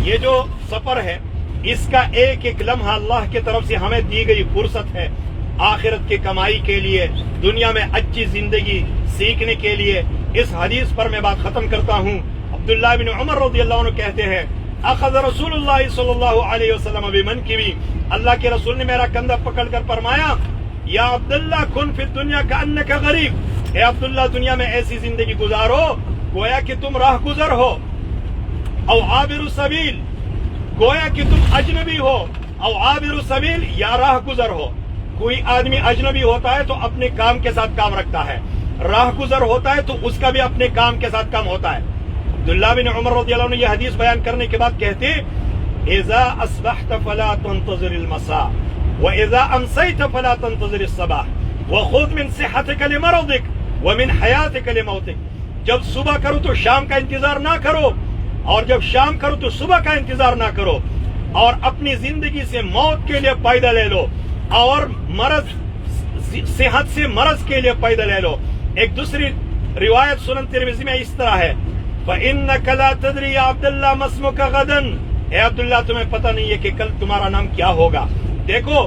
یہ جو سفر ہے اس کا ایک ایک لمحہ اللہ کی طرف سے ہمیں دی گئی فرصت ہے آخرت کی کمائی کے لیے، دنیا میں اچھی زندگی سیکھنے کے لیے۔ اس حدیث پر میں بات ختم کرتا ہوں۔ عبداللہ بن عمر رضی اللہ عنہ کہتے ہیں اخذ رسول اللہ صلی اللہ علیہ وسلم بمنکبی، اللہ کے رسول نے میرا کندھا پکڑ کر فرمایا یا عبداللہ کن فی الدنیا کأنک غریب، اے عبداللہ دنیا میں ایسی زندگی گزارو گویا کہ تم راہ گزر ہو، او عابر السبیل گویا کہ تم اجنبی ہو، او عابر السبیل یا راہ گزر ہو۔ کوئی آدمی اجنبی ہوتا ہے تو اپنے کام کے ساتھ کام رکھتا ہے، راہ گزر ہوتا ہے تو اس کا بھی اپنے کام کے ساتھ کام ہوتا ہے۔ عبداللہ بن عمر رضی اللہ عنہ یہ حدیث بیان کرنے کے بعد کہتے اذا اصبحت فلا تنتظر المساء واذا امسيت فلا تنتظر الصباح وخذ من صحتك لمرضك ومن حياتك لموتك، جب صبح کرو تو شام کا انتظار نہ کرو، اور جب شام کرو تو صبح کا انتظار نہ کرو، اور اپنی زندگی سے موت کے لیے فائدہ لے لو، اور صحت سے مرض کے لیے فائدہ لے لو۔ ایک دوسری روایت سنن ترمذی میں اس طرح ہے فَإِنَّكَ لَا تَدْرِي يَا عَبْدَ اللَّهِ مَا اسْمُكَ غَدًا، اے عبداللہ تمہیں پتہ نہیں ہے کہ کل تمہارا نام کیا ہوگا۔ دیکھو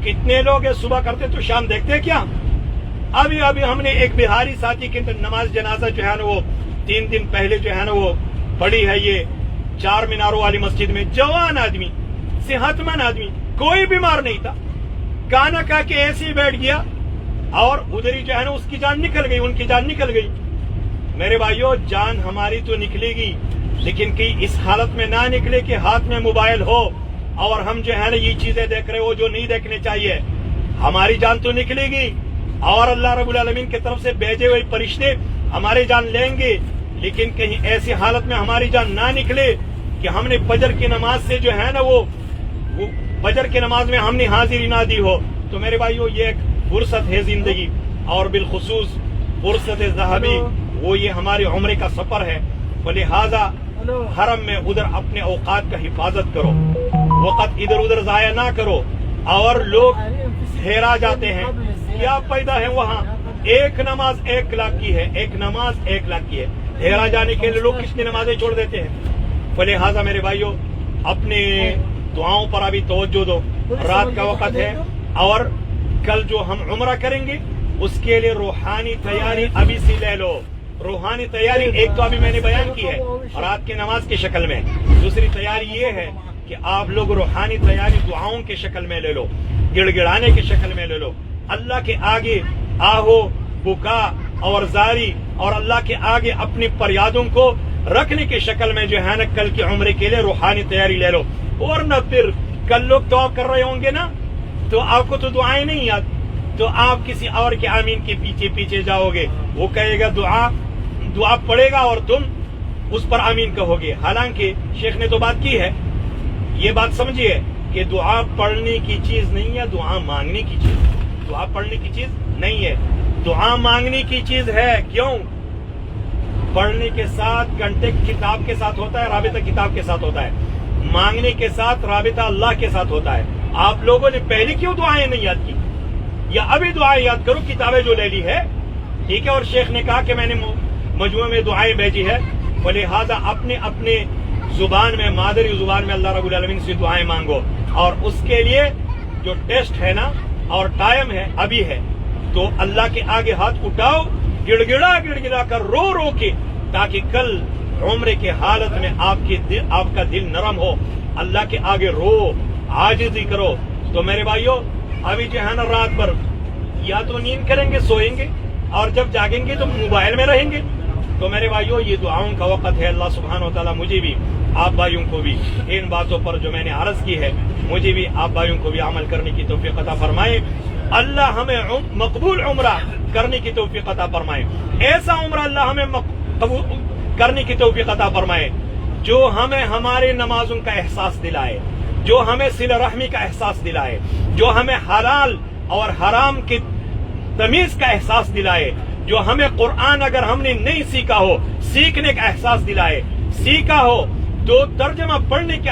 کتنے لوگ صبح کرتے تو شام دیکھتے کیا؟ ابھی ہم نے ایک بہاری ساتھی کی نماز جنازہ جو ہے نا وہ 3 دن پہلے جو ہے نا وہ پڑھی ہے، یہ 4 میناروں والی مسجد میں، جوان آدمی، صحت مند آدمی، کوئی بیمار نہیں تھا، کانا کہا کہ ایسے ہی بیٹھ گیا اور ادھر ہی جو ہے نا اس کی جان نکل گئی، ان کی جان نکل گئی۔ میرے بھائیو جان ہماری تو نکلے گی لیکن کہ اس حالت میں نہ نکلے کہ ہاتھ میں موبائل ہو اور ہم جو ہے نا یہ چیزیں دیکھ رہے ہو جو نہیں دیکھنے چاہیے۔ ہماری جان تو نکلے گی اور اللہ رب العالمین کی طرف سے بھیجے ہوئے فرشتے ہماری جان لیں گے، لیکن کہیں ایسی حالت میں ہماری جان نہ نکلے کہ ہم نے فجر کی نماز سے جو ہے نا وہ فجر کی نماز میں ہم نے حاضری نہ دی ہو۔ تو میرے بھائیو یہ ایک فرصت ہے زندگی، اور بالخصوص فرصت ذہبی وہ یہ ہماری عمر کا سفر ہے، لہذا حرم میں ادھر اپنے اوقات کا حفاظت کرو، وقت ادھر ادھر ضائع نہ کرو۔ اور لوگ ہیرا جاتے ہیں، کیا فائدہ ہے وہاں؟ ایک نماز 1 لاکھ کی ہے، ایک نماز 1 لاکھ کی ہے، ہیرا جانے کے لیے لوگ کتنی نمازیں چھوڑ دیتے ہیں۔ لہذا میرے بھائیو اپنے دعاؤں پر ابھی توجہ دو، رات کا وقت ہے، اور کل جو ہم عمرہ کریں گے اس کے لیے روحانی تیاری ابھی سے لے لو۔ روحانی تیاری ایک تو ابھی میں نے بیان کی ہے رات کی نماز کی شکل میں، دوسری تیاری یہ ہے کہ آپ لوگ روحانی تیاری دعاؤں کی شکل میں لے لو، گڑ گڑانے کی شکل میں لے لو، اللہ کے آگے آہو بکا اور زاری اور اللہ کے آگے اپنی فریادوں کو رکھنے کی شکل میں جو ہے نا کل کی عمرے کے لیے روحانی تیاری لے لو۔ اور نہ پھر کل لوگ دعا کر رہے ہوں گے نا تو آپ کو تو دعائیں نہیں یاد، تو آپ کسی اور کے آمین کے پیچھے پیچھے جاؤ گے، وہ کہے گا دعا پڑھے گا اور تم اس پر آمین کہو گے۔ حالانکہ شیخ نے تو بات کی ہے، یہ بات سمجھیے کہ دعا پڑھنے کی چیز نہیں ہے، دعا مانگنے کی چیز، دعا پڑھنے کی چیز نہیں ہے، دعا مانگنے کی چیز ہے۔ کیوں؟ پڑھنے کے ساتھ گھنٹے کتاب کے ساتھ ہوتا ہے، رابطہ کتاب کے ساتھ ہوتا ہے، مانگنے کے ساتھ رابطہ اللہ کے ساتھ ہوتا ہے۔ آپ لوگوں نے پہلے کیوں دعائیں نہیں یاد کی؟ یا ابھی دعائیں یاد کرو، کتابیں جو لے لی ہے ٹھیک ہے، اور شیخ نے کہا کہ میں نے مجموعے میں دعائیں بھیجی ہے، لہذا اپنے اپنے زبان میں، مادری زبان میں اللہ رب العالمین سے دعائیں مانگو، اور اس کے لیے جو ٹیسٹ ہے نا اور ٹائم ہے ابھی ہے، تو اللہ کے آگے ہاتھ اٹھاؤ، گڑ گڑا کر رو کے، تاکہ کل عمرے کے حالت میں آپ کا دل نرم ہو، اللہ کے آگے رو، عاجزی کرو۔ تو میرے بھائیو ابھی جو ہے نا رات بھر یا تو نیند کریں گے، سوئیں گے، اور جب جاگیں گے تو موبائل میں رہیں گے۔ تو میرے بھائیو یہ دعاؤں کا وقت ہے، اللہ سبحانہ و تعالیٰ مجھے بھی آپ بھائیوں کو بھی ان باتوں پر جو میں نے عرض کی ہے، مجھے بھی آپ بھائیوں کو بھی عمل کرنے کی توفیق عطا فرمائے۔ اللہ ہمیں مقبول عمرہ کرنے کی توفیق عطا فرمائے، ایسا عمرہ اللہ ہمیں قبول کرنے کی توفیق عطا فرمائے جو ہمیں ہمارے نمازوں کا احساس دلائے، جو ہمیں صلہ رحمی کا احساس دلائے، جو ہمیں حلال اور حرام کی تمیز کا احساس دلائے، جو ہمیں قرآن اگر ہم نے نہیں سیکھا ہو سیکھنے کا احساس دلائے، سیکھا ہو تو ترجمہ پڑھنے کا